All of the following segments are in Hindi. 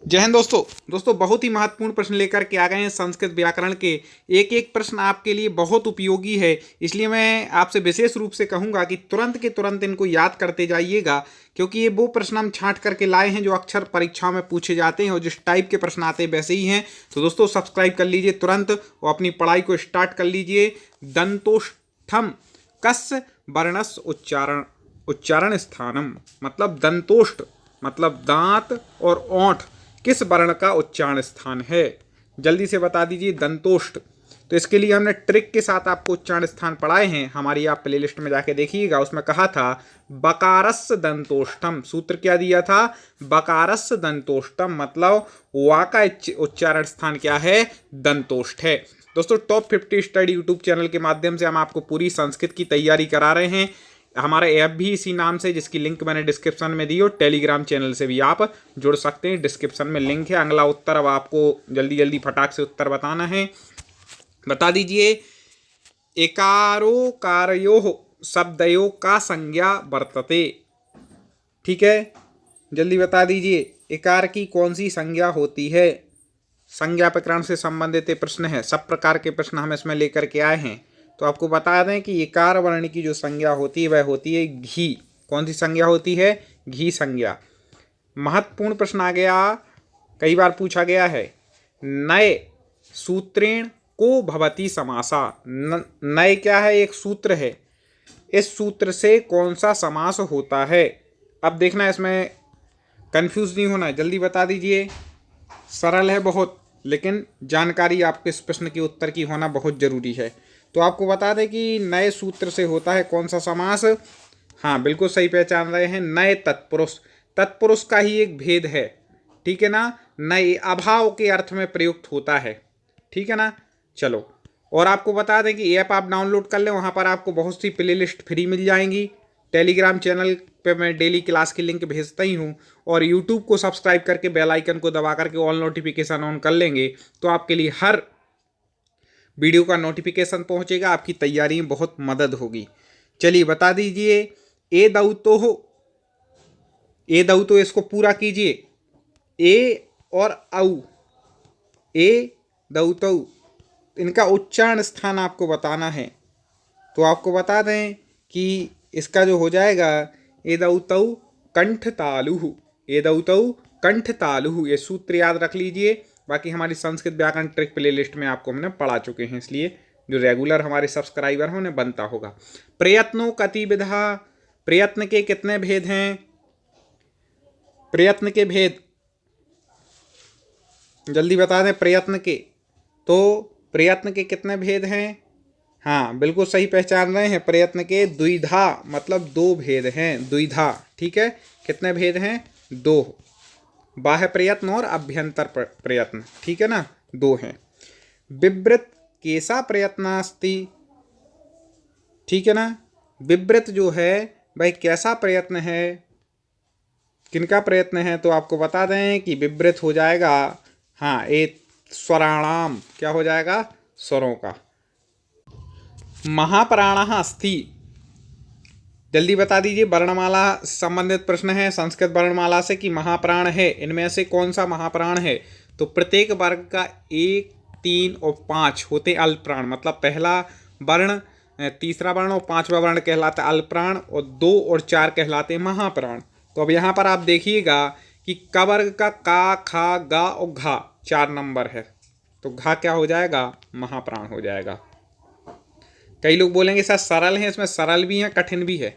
जय हिंद दोस्तों बहुत ही महत्वपूर्ण प्रश्न लेकर के आ गए हैं संस्कृत व्याकरण के। एक एक प्रश्न आपके लिए बहुत उपयोगी है, इसलिए मैं आपसे विशेष रूप से कहूंगा कि तुरंत के तुरंत इनको याद करते जाइएगा, क्योंकि ये वो प्रश्न हम छांट करके लाए हैं जो अक्सर परीक्षाओं में पूछे जाते हैं और जिस टाइप के प्रश्न आते हैं वैसे ही हैं। तो दोस्तों सब्सक्राइब कर लीजिए तुरंत और अपनी पढ़ाई को स्टार्ट कर लीजिए। दंतोष्ठम कस्य वर्णस्य उच्चारण स्थानम, मतलब दंतोष्ठ मतलब दांत और ओंठ किस वर्ण का उच्चारण स्थान है। जल्दी से बता दीजिए दंतोष्ठ। तो इसके लिए हमने ट्रिक के साथ आपको उच्चारण स्थान पढ़ाए हैं, हमारी आप प्लेलिस्ट में जाके देखिएगा। उसमें कहा था बकारस्य दंतोष्ठम, सूत्र क्या दिया था, बकारस्य दंतोष्ठम, मतलब वा का उच्चारण स्थान क्या है, दंतोष्ठ है। दोस्तों टॉप 50 स्टडी यूट्यूब चैनल के माध्यम से हम आपको पूरी संस्कृत की तैयारी करा रहे हैं। हमारा ऐप भी इसी नाम से, जिसकी लिंक मैंने डिस्क्रिप्शन में दी, और टेलीग्राम चैनल से भी आप जुड़ सकते हैं, डिस्क्रिप्शन में लिंक है। अगला उत्तर अब आपको जल्दी जल्दी फटाक से उत्तर बताना है। बता दीजिए एकारोकारयोः शब्दयोः का संज्ञा वर्तते। ठीक है, जल्दी बता दीजिए एकार की कौन सी संज्ञा होती है। संज्ञा प्रकरण से संबंधित ये प्रश्न है, सब प्रकार के प्रश्न हम इसमें लेकर के आए हैं। तो आपको बता दें कि इकार वर्ण की जो संज्ञा होती है वह होती है घी। कौन सी संज्ञा होती है, घी संज्ञा। महत्वपूर्ण प्रश्न आ गया, कई बार पूछा गया है, नए सूत्रेण को भवति समासा। नए क्या है, एक सूत्र है, इस सूत्र से कौन सा समास होता है। अब देखना इसमें कंफ्यूज नहीं होना है, जल्दी बता दीजिए। सरल है बहुत, लेकिन जानकारी आपके इस प्रश्न के उत्तर की होना बहुत जरूरी है। तो आपको बता दें कि नए सूत्र से होता है कौन सा समास। हाँ बिल्कुल सही पहचान रहे हैं, नए तत्पुरुष। तत्पुरुष का ही एक भेद है, ठीक है ना, नए अभाव के अर्थ में प्रयुक्त होता है, ठीक है ना। चलो, और आपको बता दें कि ऐप आप डाउनलोड कर लें, वहाँ पर आपको बहुत सी प्लेलिस्ट फ्री मिल जाएंगी। टेलीग्राम चैनल पे मैं डेली क्लास की लिंक भेजता ही हूँ, और यूट्यूब को सब्सक्राइब करके बेल आइकन को दबा करके ऑल नोटिफिकेशन ऑन कर लेंगे तो आपके लिए हर वीडियो का नोटिफिकेशन पहुंचेगा, आपकी तैयारी में बहुत मदद होगी। चलिए बता दीजिए ए दौतो हो, ए दौतो इसको पूरा कीजिए, ए और औ, ए दौतो, इनका उच्चारण स्थान आपको बताना है। तो आपको बता दें कि इसका जो हो जाएगा ए दौतो कंठ तालु, ए दौतो कंठ तालु, ये सूत्र याद रख लीजिए। बाकी हमारी संस्कृत व्याकरण ट्रिक प्लेलिस्ट में आपको हमने पढ़ा चुके हैं, इसलिए जो रेगुलर हमारे सब्सक्राइबर हैं उन्हें बनता होगा। प्रयत्नों कतिविधा, प्रयत्न के कितने भेद हैं, प्रयत्न के भेद जल्दी बता दें। प्रयत्न के, तो प्रयत्न के कितने भेद हैं, हाँ बिल्कुल सही पहचान रहे हैं। प्रयत्न के द्विधा मतलब दो भेद हैं, द्विधा, ठीक है। कितने भेद हैं, दो, बाह्य प्रयत्न और अभ्यंतर प्रयत्न, ठीक है ना, दो हैं। विवृत कैसा प्रयत्नास्ति, ठीक है ना। विवृत जो है भाई कैसा प्रयत्न है, किनका प्रयत्न है, तो आपको बता दें कि विवृत हो जाएगा, हाँ एक स्वराणाम, क्या हो जाएगा, स्वरों का। महाप्राणः अस्ति, जल्दी बता दीजिए, वर्णमाला संबंधित प्रश्न है संस्कृत वर्णमाला से कि महाप्राण है, इनमें से कौन सा महाप्राण है। तो प्रत्येक वर्ग का 1, 3 और 5 होते अल्पप्राण, मतलब पहला वर्ण, तीसरा वर्ण और पांचवा वर्ण कहलाता है अल्पप्राण, और 2 और 4 कहलाते हैं महाप्राण। तो अब यहाँ पर आप देखिएगा कि क वर्ग का का, खा, गा और घा 4 नंबर है, तो घा क्या हो जाएगा, महाप्राण हो जाएगा। कई लोग बोलेंगे सर सरल है, इसमें सरल भी है कठिन भी है,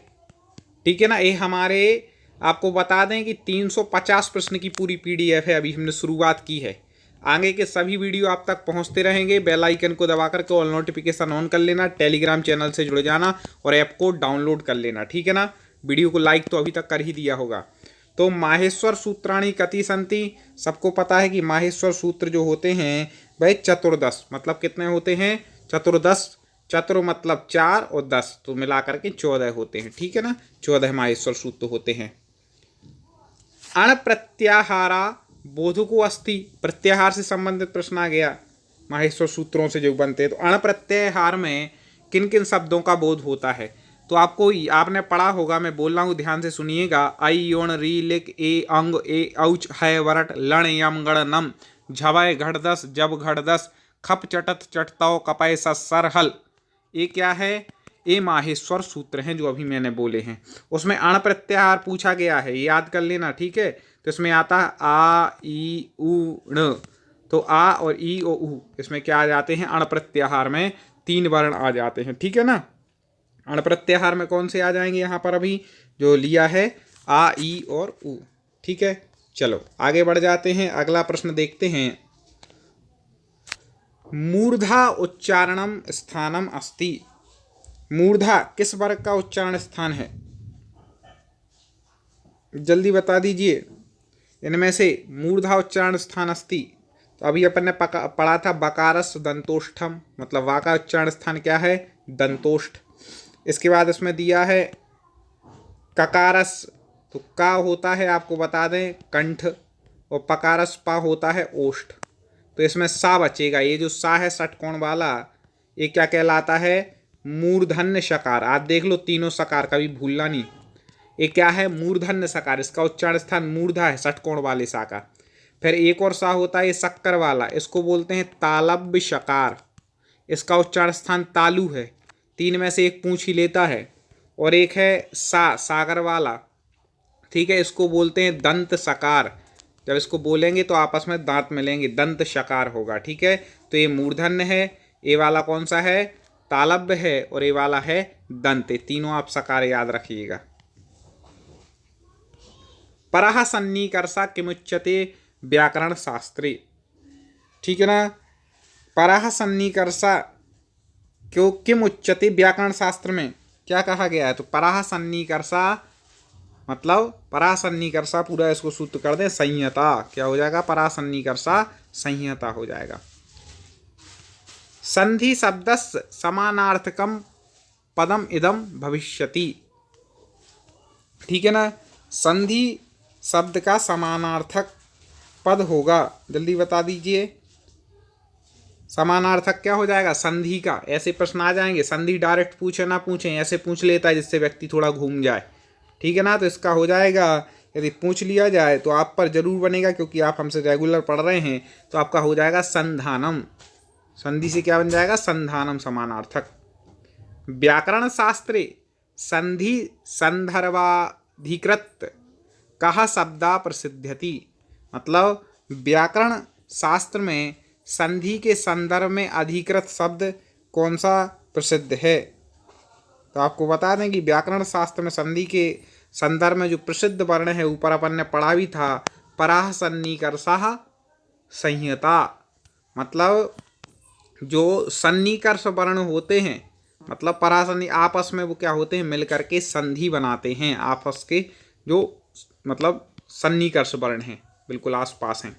ठीक है ना। ये हमारे आपको बता दें कि 350 प्रश्न की पूरी पीडीएफ है, अभी हमने शुरुआत की है। आगे के सभी वीडियो आप तक पहुंचते रहेंगे, बेल आइकन को दबा करके ऑल नोटिफिकेशन ऑन कर लेना, टेलीग्राम चैनल से जुड़ जाना और ऐप को डाउनलोड कर लेना, ठीक है ना। वीडियो को लाइक तो अभी तक कर ही दिया होगा। तो माहेश्वर सूत्राणी कति संति, सबको पता है कि माहेश्वर सूत्र जो होते हैं भाई चतुर्दश, मतलब कितने होते हैं, चतुर्दश, चतुर मतलब 4 और 10, तो मिलाकर के 14 होते हैं, ठीक है ना। 14 माहेश्वर सूत्र होते हैं। अण प्रत्याहारा बोधको अस्ति, प्रत्याहार से संबंधित प्रश्न आ गया, माहेश्वर सूत्रों से जो बनते हैं। तो अण प्रत्याहार में किन किन शब्दों का बोध होता है। तो आपको आपने पढ़ा होगा, मैं बोल रहा हूँ ध्यान से सुनिएगा। आई योन री लिक ए अंग ए औच है वरट लण यम गण नम झवय घड़ दस जब घड़ दस खप चटत चटताओ कपय सर हल। ये क्या है? ये माहेश्वर सूत्र हैं जो अभी मैंने बोले हैं। उसमें अण प्रत्याहार पूछा गया है, याद कर लेना, ठीक है। तो इसमें आता है आ ई उ ण, तो आ और ई और उ इसमें क्या आ जाते हैं? अण प्रत्याहार में 3 वर्ण आ जाते हैं, ठीक है ना। अण प्रत्याहार में कौन से आ जाएंगे यहाँ पर अभी जो लिया है? आ ई और उ, ठीक है। चलो आगे बढ़ जाते हैं, अगला प्रश्न देखते हैं। मूर्धा उच्चारणम स्थानम अस्ति। मूर्धा किस वर्ग का उच्चारण स्थान है? जल्दी बता दीजिए। इनमें से मूर्धा उच्चारण स्थान अस्ति, तो अभी अपन ने पढ़ा था बकारस दंतोष्ठम, मतलब वा का उच्चारण स्थान क्या है? दंतोष्ठ। इसके बाद इसमें दिया है ककारस, तो का होता है आपको बता दें कंठ, और पकारस पा होता है ओष्ठ। तो इसमें सा बचेगा, ये जो सा है षटकोण वाला, ये क्या कहलाता है? मूर्धन्य शकार। आप देख लो तीनों सकार, कभी भूलना नहीं। ये क्या है? मूर्धन्य सकार, इसका उच्चारण स्थान मूर्धा है, षटकोण वाले सा का। फिर एक और सा होता है ये शक्कर वाला, इसको बोलते हैं तालव्य शकार, इसका उच्चारण स्थान तालु है। 3 में से एक पूंछ ही लेता है। और एक है सागर वाला, ठीक है, इसको बोलते हैं दंत सकार। जब इसको बोलेंगे तो आपस में दांत मिलेंगे, दंत शकार होगा, ठीक है। तो ये मूर्धन्य है, ये वाला कौन सा है? तालव्य है, और ये वाला है दंत। तीनों आप सकार याद रखिएगा। परः सन्निकर्षा किमुच्यते व्याकरण शास्त्रे, ठीक है ना। परः सन्निकर्षा क्यों किम उच्यते व्याकरण शास्त्र में क्या कहा गया है? तो परः सन्निकर्षा मतलब परः सन्निकर्षा, पूरा इसको सूत्र कर दें संहिता। क्या हो जाएगा? परः सन्निकर्षा संहिता हो जाएगा। संधि शब्दस्य समानार्थकम पदम इदम भविष्यति, ठीक है ना। संधि शब्द का समानार्थक पद होगा, जल्दी बता दीजिए। समानार्थक क्या हो जाएगा? संधि का। ऐसे प्रश्न आ जाएंगे, संधि डायरेक्ट पूछे ना पूछे, ऐसे पूछ लेता है जिससे व्यक्ति थोड़ा घूम जाए, ठीक है ना। तो इसका हो जाएगा, यदि पूछ लिया जाए तो आप पर जरूर बनेगा, क्योंकि आप हमसे रेगुलर पढ़ रहे हैं। तो आपका हो जाएगा संधानम। संधि से क्या बन जाएगा? संधानम, समानार्थक। व्याकरण शास्त्रे संधि संदर्भाधिकृत कहा शब्दा प्रसिद्ध्यति, मतलब व्याकरण शास्त्र में संधि के संदर्भ में अधिकृत शब्द कौन सा प्रसिद्ध है? तो आपको बता दें कि व्याकरण शास्त्र में संधि के संदर्भ में जो प्रसिद्ध वर्ण है, ऊपर अपन ने पढ़ा भी था, परः सन्निकर्षः संहिता। मतलब जो सन्निकर्ष वर्ण होते हैं, मतलब परः सन्नि, आपस में वो क्या होते हैं? मिल करके संधि बनाते हैं, आपस के जो मतलब सन्निकर्ष वर्ण हैं, बिल्कुल आसपास हैं।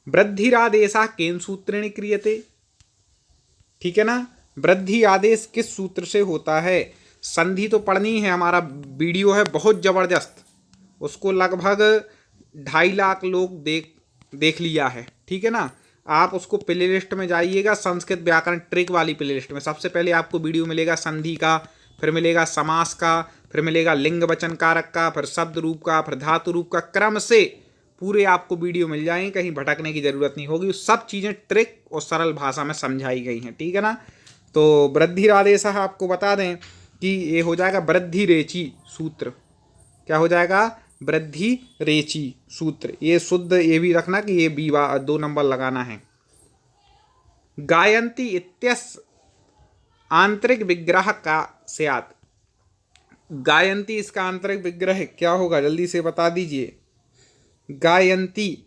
वृद्धिरादेशः केन सूत्रेण क्रियते, ठीक है ना। वृद्धि आदेश किस सूत्र से होता है? संधि तो पढ़नी है, हमारा वीडियो है बहुत जबरदस्त, उसको लगभग 2.5 लाख लोग देख लिया है, ठीक है ना। आप उसको प्ले लिस्ट में जाइएगा, संस्कृत व्याकरण ट्रिक वाली प्ले लिस्ट में। सबसे पहले आपको वीडियो मिलेगा संधि का, फिर मिलेगा समास का, फिर मिलेगा लिंग वचन कारक का, फिर शब्द रूप का, फिर धातु रूप का, क्रम से पूरे आपको वीडियो मिल जाएंगे, कहीं भटकने की जरूरत नहीं होगी। सब चीज़ें ट्रिक और सरल भाषा में समझाई गई हैं, ठीक है ना। तो वृद्धिरादेश आपको बता दें कि ये हो जाएगा वृद्धि रेची सूत्र। क्या हो जाएगा? वृद्धि रेची सूत्र। ये शुद्ध ये भी रखना कि ये बी 2 नंबर लगाना है। गायन्ति इत्यस्य आंतरिक विग्रह का स्यात्। गायन्ति इसका आंतरिक विग्रह क्या होगा? जल्दी से बता दीजिए। गायन्ति,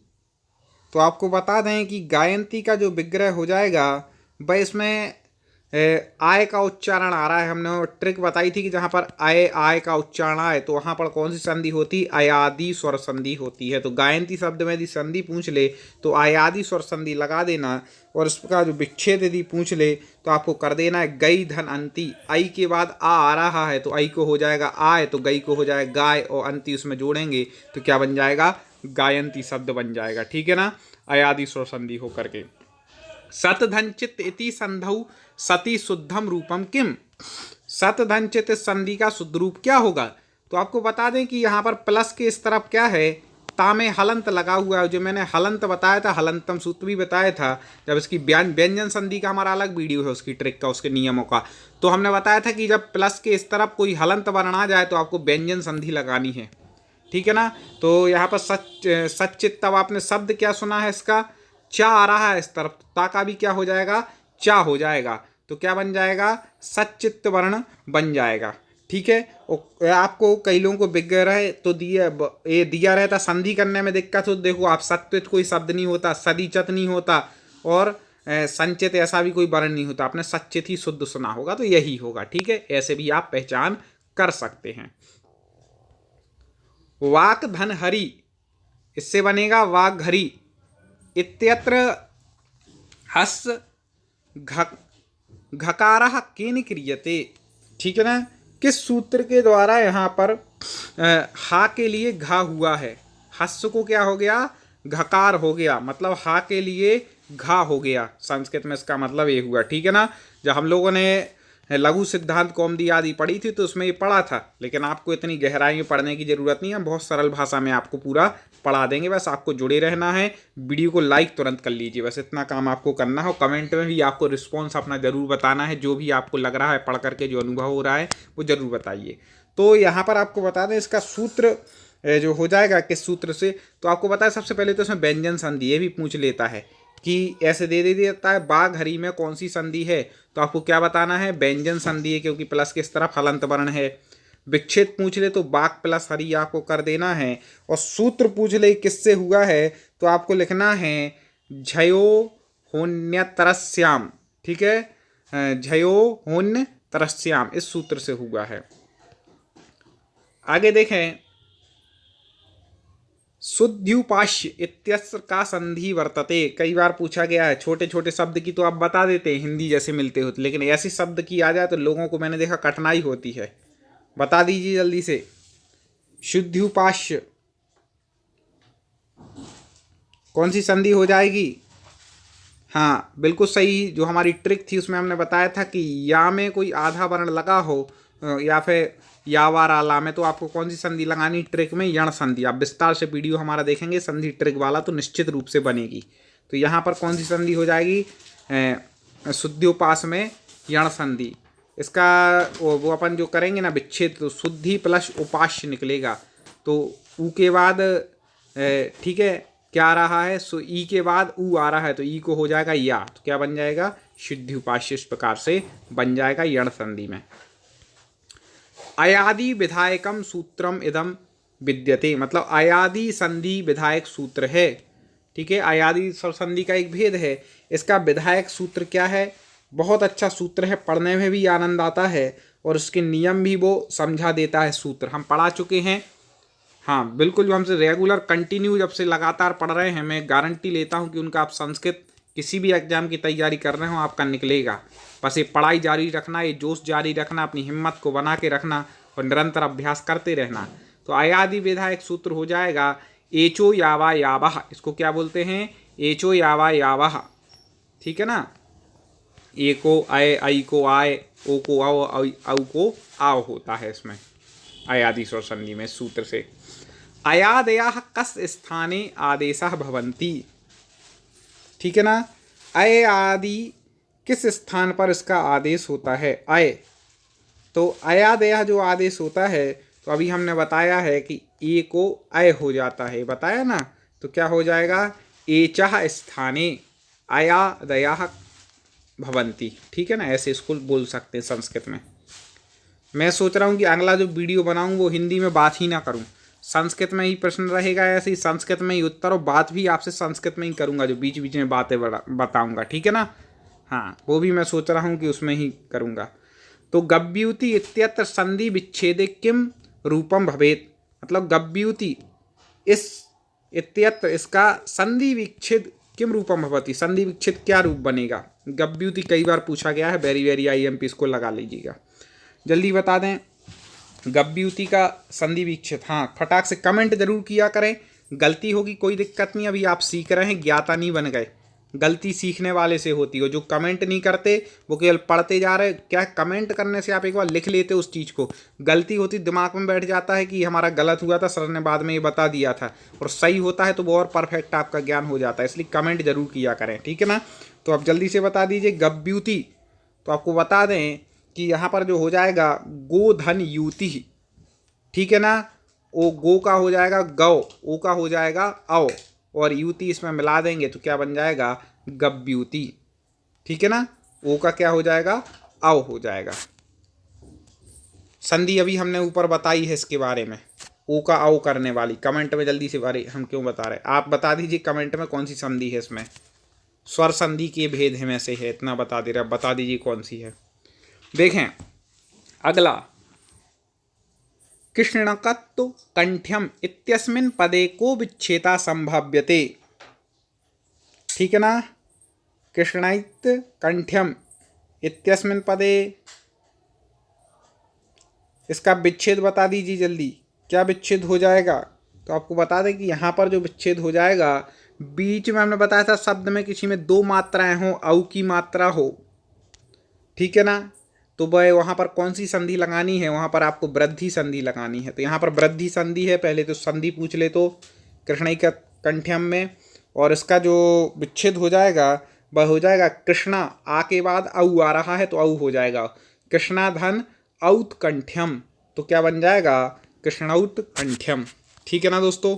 तो आपको बता दें कि गायन्ति का जो विग्रह हो जाएगा वह इसमें आय का उच्चारण आ रहा है। हमने ट्रिक बताई थी कि जहाँ पर आय का उच्चारण आए तो वहाँ पर कौन सी संधि होती? अयादि स्वर संधि होती है। तो गायन्ति शब्द में यदि संधि पूछ ले तो अयादि स्वर संधि लगा देना, और इसका जो विच्छेद यदि पूछ ले तो आपको कर देना है गई धन अंति। आई के बाद आ रहा है तो आई को हो जाएगा आय, तो गई को हो जाएगा गाय, और अंति उसमें जोड़ेंगे तो क्या बन जाएगा? गायन्ति शब्द बन जाएगा, ठीक है ना, अयादि स्वर संधि होकर के। सत धन चित्त इति संधौ सति शुद्धम रूपम किम। सत धन चित इस संधि का शुद्ध रूप क्या होगा? तो आपको बता दें कि यहाँ पर प्लस के इस तरफ क्या है, ता में हलंत लगा हुआ है। जो मैंने हलंत बताया था, हलंतम सूत्र भी बताया था, जब इसकी व्यंजन संधि का हमारा अलग वीडियो है, उसकी ट्रिक का, उसके नियमों का, तो हमने बताया था कि जब प्लस के इस तरफ कोई हलंत वर्ण आ जाए तो आपको व्यंजन संधि लगानी है, ठीक है ना। तो यहाँ पर सच्चित, तब आपने शब्द क्या सुना है इसका, चा आ रहा है इस तरफ, ता का भी क्या हो जाएगा, चा हो जाएगा, तो क्या बन जाएगा, सच्चित वर्ण बन जाएगा, ठीक है। और आपको कई लोगों को विग्रह तो ये दिया रहता, संधि करने में दिक्कत हो, देखो आप सत्वित कोई शब्द नहीं होता, सदिचत नहीं होता, और संचित ऐसा भी कोई वर्ण नहीं होता, आपने सच्चित ही शुद्ध सुना होगा, तो यही होगा, ठीक है। ऐसे भी आप पहचान कर सकते हैं। वाक धन हरि, इससे बनेगा वाक घरी, इत्यत्र हस घकारः केन क्रियते, ठीक है ना। किस सूत्र के द्वारा यहाँ पर हा के लिए घा हुआ है, हस्स को क्या हो गया, घकार हो गया, मतलब हा के लिए घा हो गया, संस्कृत में इसका मतलब ये हुआ, ठीक है ना। जब हम लोगों ने लघु सिद्धांत कौमुदी आदि पढ़ी थी तो उसमें ये पढ़ा था, लेकिन आपको इतनी गहराई में पढ़ने की ज़रूरत नहीं है, बहुत सरल भाषा में आपको पूरा पढ़ा देंगे, बस आपको जुड़े रहना है। वीडियो को लाइक तुरंत कर लीजिए, बस इतना काम आपको करना है। और कमेंट में भी आपको रिस्पॉन्स अपना ज़रूर बताना है, जो भी आपको लग रहा है पढ़ करके जो अनुभव हो रहा है वो ज़रूर बताइए। तो यहाँ पर आपको बता दें इसका सूत्र जो हो जाएगा किस सूत्र से, तो आपको बताया सबसे पहले तो इसमें व्यंजन संधि, ये भी पूछ लेता है कि ऐसे दे देता है बाघ हरी में कौन सी संधि है, तो आपको क्या बताना है, व्यंजन संधि है, क्योंकि प्लस के इस तरफ हलंत वर्ण है। विच्छेद पूछ ले तो बाघ प्लस हरी आपको कर देना है, और सूत्र पूछ ले किससे हुआ है, तो आपको लिखना है झयो होन्यतरस्याम, ठीक है, झयो होन्य तरस्याम, इस सूत्र से हुआ है। आगे देखें, शुद्ध्युपास्य इत्यस्य का संधि वर्तते, कई बार पूछा गया है। छोटे छोटे शब्द की तो आप बता देते हैं हिंदी जैसे मिलते होते, लेकिन ऐसे शब्द की आ जाए तो लोगों को मैंने देखा कठिनाई होती है। बता दीजिए जल्दी से, शुद्ध्युपास्य कौन सी संधि हो जाएगी? हाँ बिल्कुल सही, जो हमारी ट्रिक थी उसमें हमने बताया था कि या में कोई आधा वर्ण लगा हो या फिर या वाला में, तो आपको कौन सी संधि लगानी, ट्रिक में यण संधि। आप विस्तार से वीडियो हमारा देखेंगे संधि ट्रिक वाला, तो निश्चित रूप से बनेगी। तो यहाँ पर कौन सी संधि हो जाएगी, शुद्ध्युपास में यण संधि। इसका वो अपन जो करेंगे ना विच्छेद, तो शुद्धि प्लस उपास्य निकलेगा, तो ऊ के बाद ठीक है क्या आ रहा है, सो ई के बाद ऊ आ रहा है, तो ई को हो जाएगा या, तो क्या बन जाएगा, शुद्धि उपास्य, इस प्रकार से बन जाएगा यण संधि में। अयादि विधायकम सूत्रम इदम विद्यते, मतलब अयादि संधि विधायक सूत्र है, ठीक है। अयादि संधि का एक भेद है, इसका विधायक सूत्र क्या है, बहुत अच्छा सूत्र है, पढ़ने में भी आनंद आता है, और उसके नियम भी वो समझा देता है। सूत्र हम पढ़ा चुके हैं, हाँ बिल्कुल, जो हमसे रेगुलर कंटिन्यू जब से लगातार पढ़ रहे हैं, मैं गारंटी लेता हूँ कि उनका आप संस्कृत किसी भी एग्जाम की तैयारी कर रहे हो आपका निकलेगा। बस ये पढ़ाई जारी रखना, ये जोश जारी रखना, अपनी हिम्मत को बना के रखना और निरंतर अभ्यास करते रहना। तो अयादि विधायक सूत्र हो जाएगा एचो यावा यावह, इसको क्या बोलते हैं, एचो यावा यावह, ठीक है ना। ए को आय, आई को आय, ओ को आओ, औ को आओ होता है इसमें अयादि स्वर संधि में सूत्र से। अयादयाः कस स्थाने आदेशः भवन्ति, ठीक है ना। अय आदि किस स्थान पर इसका आदेश होता है, अय, तो अयादयः जो आदेश होता है, तो अभी हमने बताया है कि ए को अय हो जाता है, बताया ना, तो क्या हो जाएगा, एचः स्थाने अयादयः भवन्ति, ठीक है ना, ऐसे इसको बोल सकते हैं संस्कृत में। मैं सोच रहा हूँ कि अगला जो वीडियो बनाऊँ वो हिंदी में बात ही ना करूँ, संस्कृत में ही प्रश्न रहेगा, ऐसे ही संस्कृत में ही उत्तर, और बात भी आपसे संस्कृत में ही करूँगा, जो बीच बीच में बातें बताऊँगा, ठीक है ना। हाँ वो भी मैं सोच रहा हूँ कि उसमें ही करूँगा। तो गव्यूति इत्यत्र संधि विच्छेदे किम रूपम भवेत, मतलब गव्यूति इस इत्यत्र इसका संधि विच्छेद किम रूपम भवति, संधि विच्छेद क्या रूप बनेगा। गव्यूति कई बार पूछा गया है, वेरी वेरी IMP, इसको लगा लीजिएगा, जल्दी बता दें गव्यूति का संधि विच्छेद। हाँ फटाक से कमेंट जरूर किया करें, गलती होगी कोई दिक्कत नहीं, अभी आप सीख रहे हैं, ज्ञाता नहीं बन गए, गलती सीखने वाले से होती है। जो कमेंट नहीं करते वो केवल पढ़ते जा रहे। क्या कमेंट करने से आप एक बार लिख लेते उस चीज़ को, गलती होती दिमाग में बैठ जाता है कि हमारा गलत हुआ था, सर ने बाद में ये बता दिया था, और सही होता है तो वो और परफेक्ट आपका ज्ञान हो जाता है। इसलिए कमेंट जरूर किया करें, ठीक है ना। तो आप जल्दी से बता दीजिए गव्यूति। तो आपको बता दें कि यहाँ पर जो हो जाएगा गोधन युति, ठीक है ना। ओ गो का हो जाएगा गौ, ओ का हो जाएगा औ, और युति इसमें मिला देंगे तो क्या बन जाएगा गव्यूति, ठीक है ना। ओ का क्या हो जाएगा औ हो जाएगा। संधि अभी हमने ऊपर बताई है इसके बारे में, ओ का औ करने वाली। कमेंट में जल्दी से बारे हम क्यों बता रहे, आप बता दीजिए कमेंट में कौन सी संधि है इसमें। स्वर संधि के भेद में से है, इतना बता दे रहा, बता दीजिए कौन सी है। देखें अगला, कृष्णकत्तु कंठ्यम इत्यस्मिन् पदे को विच्छेदा संभाव्यते, ठीक है ना। कृष्णैत कंठ्यम इत्यस्मिन् पदे, इसका विच्छेद बता दीजिए जल्दी, क्या विच्छेद हो जाएगा। तो आपको बता दें कि यहाँ पर जो विच्छेद हो जाएगा, बीच में हमने बताया था शब्द में किसी में दो मात्राएं हो, औ की मात्रा हो, ठीक है ना। तो वह वहाँ पर कौन सी संधि लगानी है, वहाँ पर आपको वृद्धि संधि लगानी है। तो यहाँ पर वृद्धि संधि है, पहले तो संधि पूछ ले तो कृष्णई का कंठ्यम में, और इसका जो विच्छेद हो जाएगा वह हो जाएगा कृष्णा, आ के बाद औ आ रहा है तो औ हो जाएगा, कृष्णा धन औत कंठ्यम, तो क्या बन जाएगा कृष्णौत कंठ्यम, ठीक है ना। दोस्तों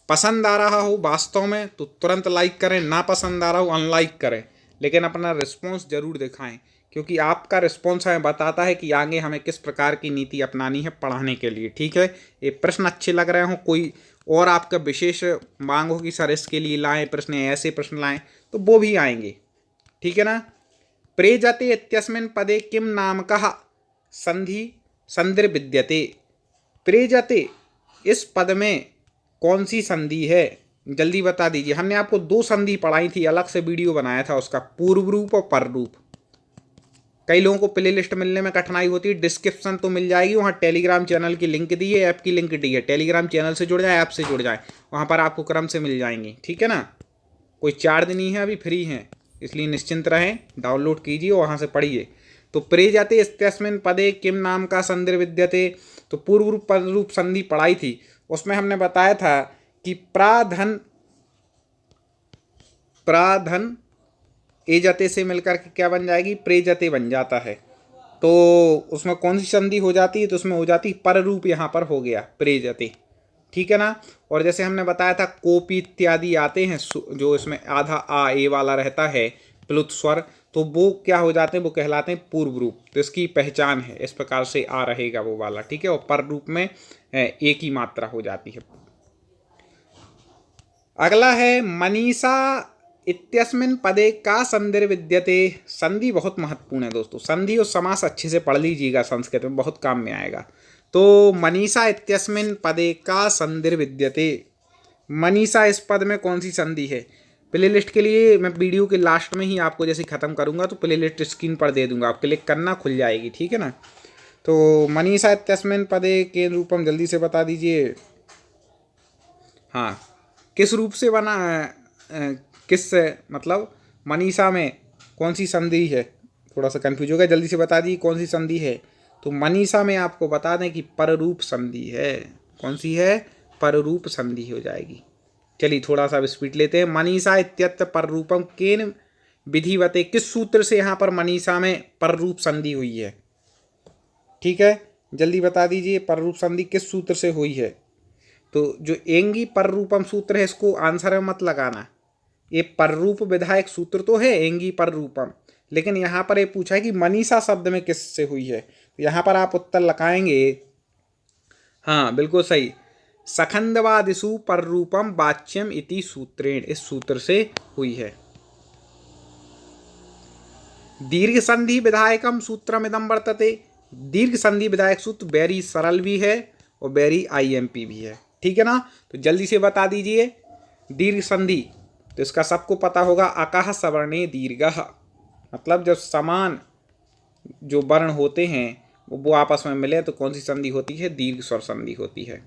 पसंद आ रहा हो वास्तव में तो तुरंत लाइक करें, ना पसंद आ रहा हो अनलाइक करें, लेकिन अपना रिस्पॉन्स जरूर दिखाएं, क्योंकि आपका रिस्पॉन्स हमें बताता है कि आगे हमें किस प्रकार की नीति अपनानी है पढ़ाने के लिए, ठीक है। ये प्रश्न अच्छे लग रहे हों, कोई और आपका विशेष मांग हो कि सर इसके लिए लाएं प्रश्न, ऐसे प्रश्न लाएं, तो वो भी आएंगे, ठीक है ना। प्रेजते इत्यस्मिन् पदे किम नामकः संधि संदर्भिद्यते, प्रेजते इस पद में कौन सी संधि है, जल्दी बता दीजिए। हमने आपको दो संधि पढ़ाई थी, अलग से वीडियो बनाया था उसका, पूर्व रूप और पर रूप। कई लोगों को प्ले लिस्ट मिलने में कठिनाई होती है, डिस्क्रिप्शन तो मिल जाएगी, वहाँ टेलीग्राम चैनल की लिंक दी है, ऐप की लिंक दी है, टेलीग्राम चैनल से जुड़ जाए, ऐप से जुड़ जाए, वहाँ पर आपको क्रम से मिल जाएंगी, ठीक है ना। कोई चार्ज नहीं है, अभी फ्री हैं, इसलिए निश्चिंत रहें, डाउनलोड कीजिए वहाँ से पढ़िए। तो प्रे जाते इत्यस्मिन् पदे किम नाम का संदर्भिद्यते, तो पूर्व रूप पर रूप संधि पढ़ाई थी, उसमें हमने बताया था कि प्राधन ए जते से मिलकर के क्या बन जाएगी प्रे जते बन जाता है। तो उसमें कौन सी संधि हो जाती है, तो उसमें हो जाती है पर रूप, यहाँ पर हो गया प्रे जते, ठीक है ना। और जैसे हमने बताया था कोपी इत्यादि आते हैं, जो इसमें आधा आ ए वाला रहता है प्लुत स्वर, तो वो क्या हो जाते हैं, वो कहलाते हैं पूर्व रूप। तो इसकी पहचान है, इस प्रकार से आ रहेगा वो वाला, ठीक है। और पर रूप में एक ही मात्रा हो जाती है। अगला है मनीषा इत्यस्मिन् पदे का संदर्भिद्यते, संधि बहुत महत्वपूर्ण है दोस्तों, संधि और समास अच्छे से पढ़ लीजिएगा, संस्कृत में बहुत काम में आएगा। तो मनीषा इत्यस्मिन् पदे का संदर्भिद्यते, मनीषा इस पद में कौन सी संधि है। प्ले लिस्ट के लिए मैं वीडियो के लास्ट में ही आपको जैसे ख़त्म करूँगा तो प्ले लिस्ट स्क्रीन पर दे दूँगा, आप क्लिक करना खुल जाएगी, ठीक है ना। तो मनीषा इत्यस्मिन् पदे के रूपम जल्दी से बता दीजिए। हाँ, किस रूप से बना, किस मतलब मनीषा में कौन सी संधि है, थोड़ा सा कंफ्यूज हो गया, जल्दी से बता दी कौन सी संधि है। तो मनीषा में आपको बता दें कि पररूप संधि है। कौन सी है, पररूप संधि हो जाएगी। चलिए थोड़ा सा स्पीड लेते हैं। मनीषा इत्यत्र पररूपम केन विधिवते, किस सूत्र से यहाँ पर मनीषा में पररूप संधि हुई है, ठीक है, जल्दी बता दीजिए पररूप संधि किस सूत्र से हुई है। तो जो एंगी पररूपम सूत्र है, इसको आंसर में मत लगाना, ये पररूप विधायक सूत्र तो है एंगी पररूपम, लेकिन यहाँ पर ये पूछा है कि मनीषा शब्द में किस से हुई है, तो यहाँ पर आप उत्तर लगाएंगे। हाँ बिल्कुल सही, सखंदवादिषु पररूपम वाच्यम इति सूत्रेण, इस सूत्र से हुई है। दीर्घ संधि विधायकम सूत्रमिदं वर्तते, दीर्घ संधि विधायक सूत्र वेरी सरल भी है और वेरी आईएमपी भी है, ठीक है ना। तो जल्दी से बता दीजिए दीर्घ संधि, तो इसका सबको पता होगा, अकः सवर्णे दीर्घः, मतलब जब समान जो वर्ण होते हैं वो आपस में मिले तो कौन सी संधि होती है, दीर्घ स्वर संधि होती है।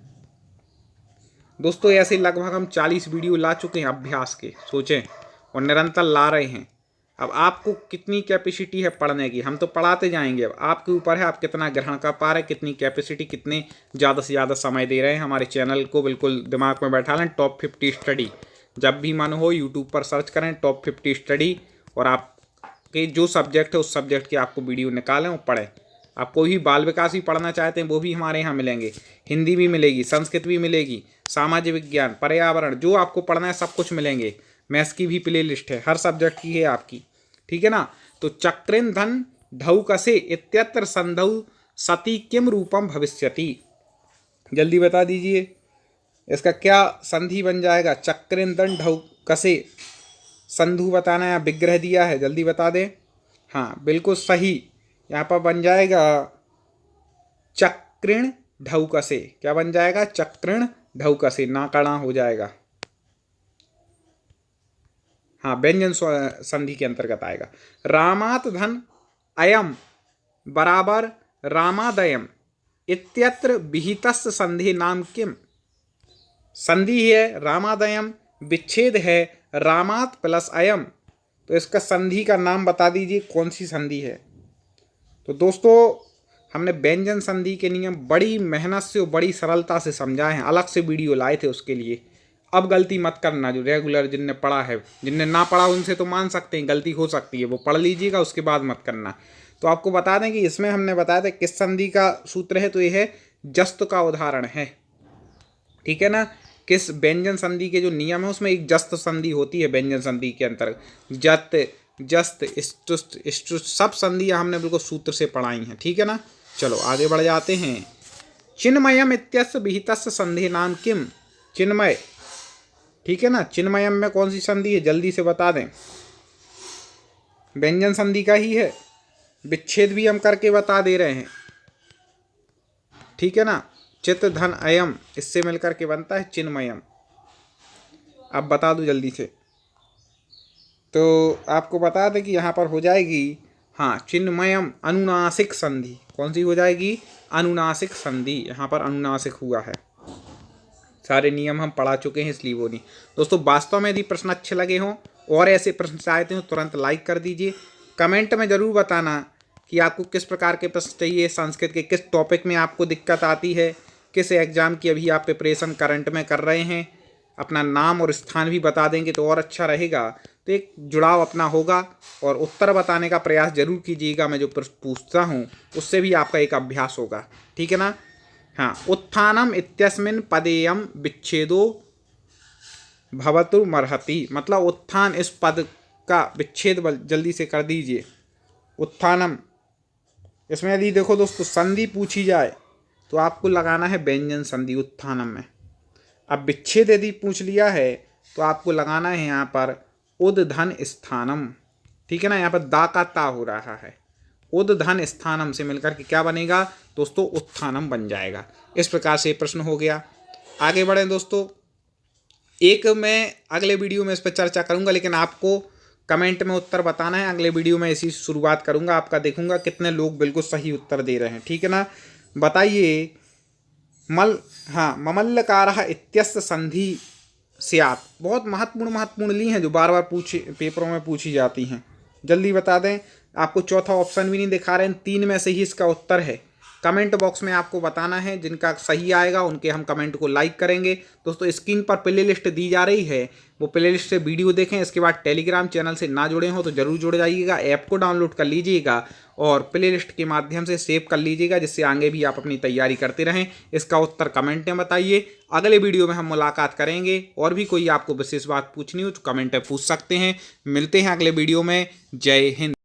दोस्तों ऐसे लगभग हम 40 वीडियो ला चुके हैं अभ्यास के, सोचें और निरंतर ला रहे हैं। अब आपको कितनी कैपेसिटी है पढ़ने की, हम तो पढ़ाते जाएंगे, अब आपके ऊपर है आप कितना ग्रहण कर पा रहे हैं, कितनी कैपेसिटी, कितने ज़्यादा से ज़्यादा समय दे रहे हैं। हमारे चैनल को बिल्कुल दिमाग में बैठा लें, टॉप 50 स्टडी। जब भी मन हो यूट्यूब पर सर्च करें टॉप 50 स्टडी, और आपके जो सब्जेक्ट है उस सब्जेक्ट की आपको वीडियो निकालें और पढ़ें। आप कोई भी बाल विकास भी पढ़ना चाहते हैं वो भी हमारे यहाँ मिलेंगे, हिंदी भी मिलेगी, संस्कृत भी मिलेगी, सामाजिक विज्ञान, पर्यावरण, जो आपको पढ़ना है सब कुछ मिलेंगे। मैथ्स की भी प्ले लिस्ट है, हर सब्जेक्ट की है आपकी, ठीक है ना। तो चक्रेन धन ढौकसे इत्यत्र संधौ सती किम रूपम भविष्यति, जल्दी बता दीजिए इसका क्या संधि बन जाएगा। चक्रेन धन ढौकसे, संधु बताना है, विग्रह दिया है, जल्दी बता दें। हाँ बिल्कुल सही, यहाँ पर बन जाएगा चक्रण ढौकसे। क्या बन जाएगा? चक्रण ढौकसे, नाकड़ा हो जाएगा। हाँ व्यंजन संधि के अंतर्गत आएगा। रामात धन अयम बराबर रामादयम इत्यत्र विहितस्य संधि नाम किम। संधि है रामादयम, विच्छेद है रामात प्लस अयम, तो इसका संधि का नाम बता दीजिए कौन सी संधि है। तो दोस्तों हमने व्यंजन संधि के नियम बड़ी मेहनत से और बड़ी सरलता से समझाए हैं, अलग से वीडियो लाए थे उसके लिए। अब गलती मत करना, जो रेगुलर जिनने पढ़ा है, जिनने ना पढ़ा उनसे तो मान सकते हैं गलती हो सकती है, वो पढ़ लीजिएगा उसके बाद मत करना। तो आपको बता दें कि इसमें हमने बताया था किस संधि का सूत्र है, तो ये है जस्त का उदाहरण है, ठीक है ना। किस व्यंजन संधि के जो नियम है उसमें एक जस्त संधि होती है व्यंजन संधि के अंतर्गत। जत, जस्त, इष्टुष्ट, इष्टुष्ट सब संधियाँ हमने बिल्कुल सूत्र से पढ़ाई हैं, ठीक है ना। चलो आगे बढ़ जाते हैं। चिन्मयम इत्यस्य विहितस्य संधि नाम किम। चिन्मय, ठीक है ना। चिन्मयम में कौन सी संधि है जल्दी से बता दें। व्यंजन संधि का ही है, विच्छेद भी हम करके बता दे रहे हैं, ठीक है ना। चित धन अयम, इससे मिलकर के बनता है चिन्मयम। अब बता दूं जल्दी से, तो आपको बता दें कि यहाँ पर हो जाएगी, हाँ चिन्मयम अनुनासिक संधि। कौन सी हो जाएगी? अनुनासिक संधि। यहाँ पर अनुनासिक हुआ है, सारे नियम हम पढ़ा चुके हैं इसलिए वो नहीं। दोस्तों वास्तव में यदि प्रश्न अच्छे लगे हों और ऐसे प्रश्न चाहते हो तुरंत लाइक कर दीजिए। कमेंट में ज़रूर बताना कि आपको किस प्रकार के प्रश्न चाहिए, संस्कृत के किस टॉपिक में आपको दिक्कत आती है, किस एग्ज़ाम की अभी आप प्रिपरेशन करंट में कर रहे हैं। अपना नाम और स्थान भी बता देंगे तो और अच्छा रहेगा, तो एक जुड़ाव अपना होगा। और उत्तर बताने का प्रयास जरूर कीजिएगा, मैं जो प्रश्न पूछता हूँ उससे भी आपका एक अभ्यास होगा, ठीक है ना। हाँ, उत्थानम इत्यस्मिन् पदेयम विच्छेदो भवतुमर्हति, मतलब उत्थान इस पद का विच्छेद जल्दी से कर दीजिए। उत्थानम, इसमें यदि देखो दोस्तों संधि पूछी जाए तो आपको लगाना है व्यंजन संधि उत्थानम में। अब विच्छेद यदि पूछ लिया है तो आपको लगाना है यहाँ पर उद्धन स्थानम, ठीक है ना। यहाँ पर दा का ता हो रहा है, उद्धन स्थानम से मिलकर के क्या बनेगा दोस्तों? उत्थानम बन जाएगा। इस प्रकार से प्रश्न हो गया। आगे बढ़ें दोस्तों, एक मैं अगले वीडियो में इस पर चर्चा करूंगा, लेकिन आपको कमेंट में उत्तर बताना है। अगले वीडियो में इसी शुरुआत करूंगा, आपका देखूंगा कितने लोग बिल्कुल सही उत्तर दे रहे हैं, ठीक है ना। बताइए ममल्लकारः इत्यस्य संधि स्यात्। बहुत महत्वपूर्ण ली हैं जो बार बार पेपरों में पूछी जाती हैं, जल्दी बता दें। आपको चौथा ऑप्शन भी नहीं दिखा रहे हैं, 3 में से ही इसका उत्तर है। कमेंट बॉक्स में आपको बताना है, जिनका सही आएगा उनके हम कमेंट को लाइक करेंगे। दोस्तों स्क्रीन पर प्ले लिस्ट दी जा रही है, वो प्ले लिस्ट से वीडियो देखें। इसके बाद टेलीग्राम चैनल से ना जुड़े हो तो जरूर जुड़ जाइएगा, ऐप को डाउनलोड कर लीजिएगा और प्ले लिस्ट के माध्यम से सेव कर लीजिएगा, जिससे आगे भी आप अपनी तैयारी करते रहें। इसका उत्तर कमेंट में बताइए। अगले वीडियो में हम मुलाकात करेंगे, और भी कोई आपको विशेष बात पूछनी हो तो कमेंट में पूछ सकते हैं। मिलते हैं अगले वीडियो में। जय हिंद।